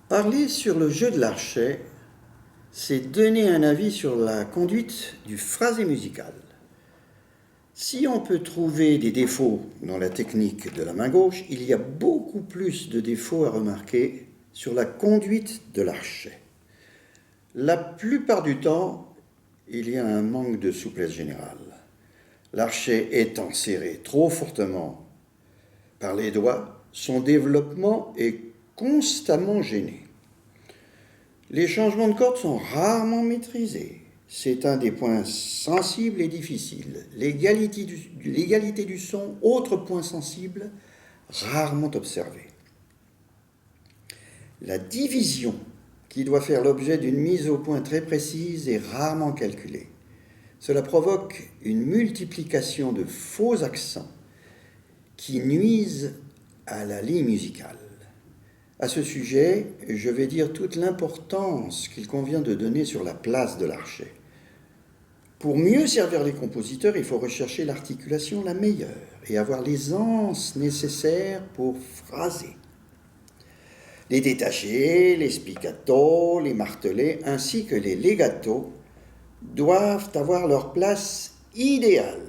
Parler sur le jeu de l'archet, c'est donner un avis sur la conduite du phrasé musical. Si on peut trouver des défauts dans la technique de la main gauche, il y a beaucoup plus de défauts à remarquer sur la conduite de l'archet. La plupart du temps, il y a un manque de souplesse générale. L'archet étant serré trop fortement par les doigts, son développement est constamment gêné. Les changements de cordes sont rarement maîtrisés. C'est un des points sensibles et difficiles. L'égalité du son, autre point sensible, rarement observé. La division, qui doit faire l'objet d'une mise au point très précise, est rarement calculée. Cela provoque une multiplication de faux accents qui nuisent à la ligne musicale. À ce sujet, je vais dire toute l'importance qu'il convient de donner sur la place de l'archet. Pour mieux servir les compositeurs, il faut rechercher l'articulation la meilleure et avoir l'aisance nécessaire pour phraser. Les détachés, les spiccato, les martelés ainsi que les legato doivent avoir leur place idéale.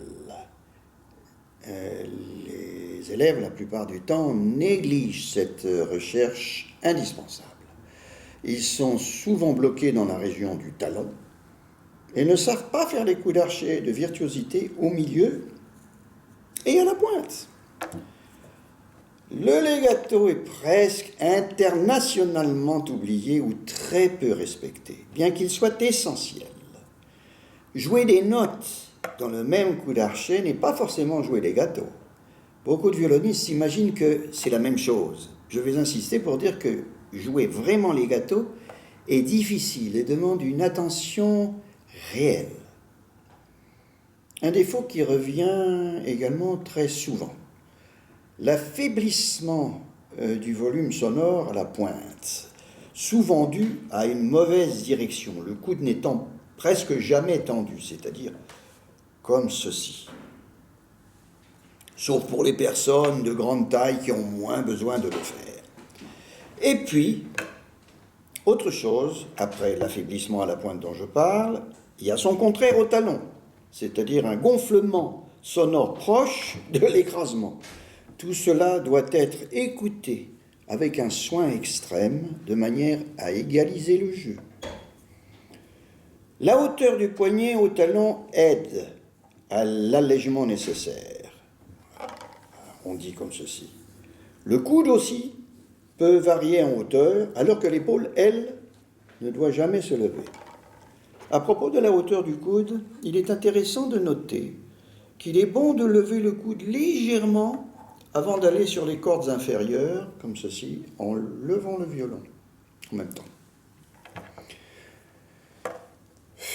Les élèves, la plupart du temps, négligent cette recherche indispensable. Ils sont souvent bloqués dans la région du talon et ne savent pas faire les coups d'archet de virtuosité au milieu et à la pointe. Le legato est presque internationalement oublié ou très peu respecté, bien qu'il soit essentiel. Jouer des notes dans le même coup d'archet n'est pas forcément jouer legato. Beaucoup de violonistes s'imaginent que c'est la même chose. Je vais insister pour dire que jouer vraiment legato est difficile et demande une attention réelle. Un défaut qui revient également très souvent. L'affaiblissement du volume sonore à la pointe, souvent dû à une mauvaise direction, le coude n'étant presque jamais tendu, c'est-à-dire comme ceci. Sauf pour les personnes de grande taille qui ont moins besoin de le faire. Et puis, autre chose, après l'affaiblissement à la pointe dont je parle, il y a son contraire au talon, c'est-à-dire un gonflement sonore proche de l'écrasement. Tout cela doit être écouté avec un soin extrême, de manière à égaliser le jeu. La hauteur du poignet au talon aide à l'allègement nécessaire. On dit comme ceci. Le coude aussi peut varier en hauteur, alors que l'épaule, elle, ne doit jamais se lever. À propos de la hauteur du coude, il est intéressant de noter qu'il est bon de lever le coude légèrement avant d'aller sur les cordes inférieures, comme ceci, en levant le violon en même temps.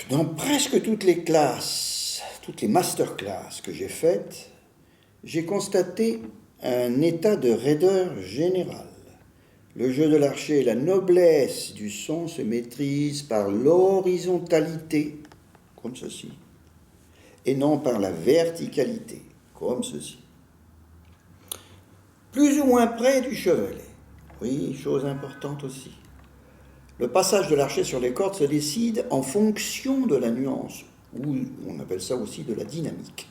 Dans presque toutes les classes, toutes les masterclass que j'ai faites, j'ai constaté un état de raideur générale. Le jeu de l'archet et la noblesse du son se maîtrisent par l'horizontalité, comme ceci, et non par la verticalité, comme ceci. Plus ou moins près du chevalet. Oui, chose importante aussi. Le passage de l'archet sur les cordes se décide en fonction de la nuance, ou on appelle ça aussi de la dynamique.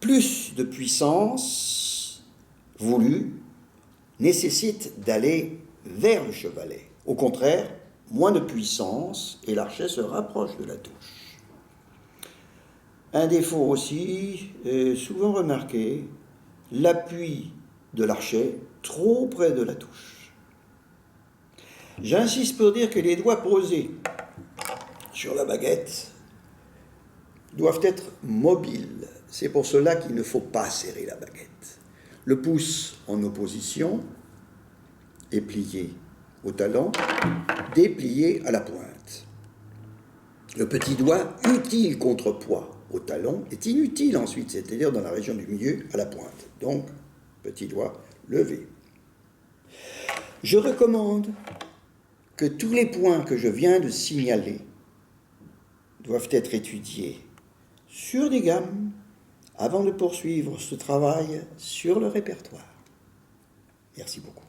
Plus de puissance voulue nécessite d'aller vers le chevalet. Au contraire, moins de puissance et l'archet se rapproche de la touche. Un défaut aussi, souvent remarqué, l'appui de l'archet trop près de la touche. J'insiste pour dire que les doigts posés sur la baguette doivent être mobiles. C'est pour cela qu'il ne faut pas serrer la baguette. Le pouce en opposition est plié au talon, déplié à la pointe. Le petit doigt, utile contrepoids au talon, est inutile ensuite, c'est-à-dire dans la région du milieu à la pointe. Donc, petit doigt levé. Je recommande que tous les points que je viens de signaler doivent être étudiés sur des gammes avant de poursuivre ce travail sur le répertoire. Merci beaucoup.